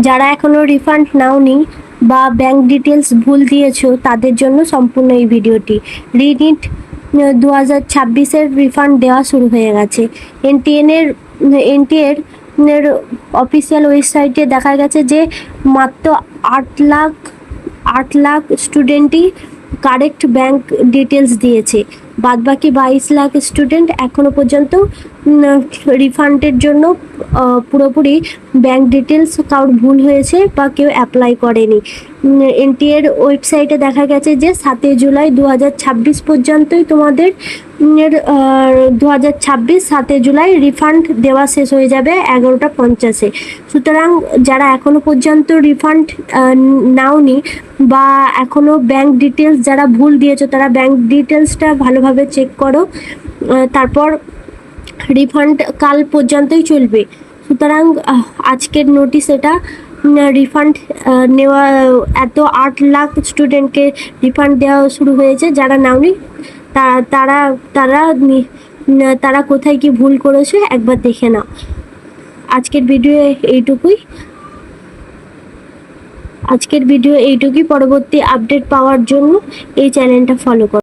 যারা এখনো রিফান্ড নাওনি বা ব্যাংক ডিটেলস ভুল দিয়েছো তাদের জন্য সম্পূর্ণ এই ভিডিওটি। রিনিট 2026-এর রিফান্ড দেওয়া শুরু হয়ে গেছে। এনটিএর অফিসিয়াল ওয়েবসাইটে দেখা গেছে যে মাত্র 8 লাখ স্টুডেন্টই কারেক্ট ব্যাংক ডিটেলস দিয়েছে। বাদবাকি 22 লাখ স্টুডেন্ট এখনো পর্যন্ত রিফান্ডের জন্য পুরোপুরি ব্যাংক ডিটেলস কারোর ভুল হয়েছে বা কেউ অ্যাপ্লাই করেনি। এনটিএর ওয়েবসাইটে দেখা গেছে যে 7 জুলাই 2026 পর্যন্তই তোমাদের 7 জুলাই রিফান্ড দেওয়া শেষ হয়ে যাবে 11টা 50-এ। সুতরাং যারা এখনো পর্যন্ত রিফান্ড নাওনি বা এখনো ব্যাংক ডিটেলস যারা ভুল দিয়েছো তারা ব্যাংক ডিটেলসটা ভালোভাবে চেক করো, তারপর রিফান্ড কাল পর্যন্তই চলবে। সুতরাং আজকের নোটিশ এটা, রিফান্ড নেওয়া এত 8 লাখ স্টুডেন্টকে রিফান্ড দেওয়া শুরু হয়েছে। যারা নাওনি তারা তারা তারা কোথায় কি ভুল করেছে একবার দেখে নাও। আজকের ভিডিও এইটুকুই। পরবর্তী আপডেট পাওয়ার জন্য এই চ্যানেলটা ফলো করো।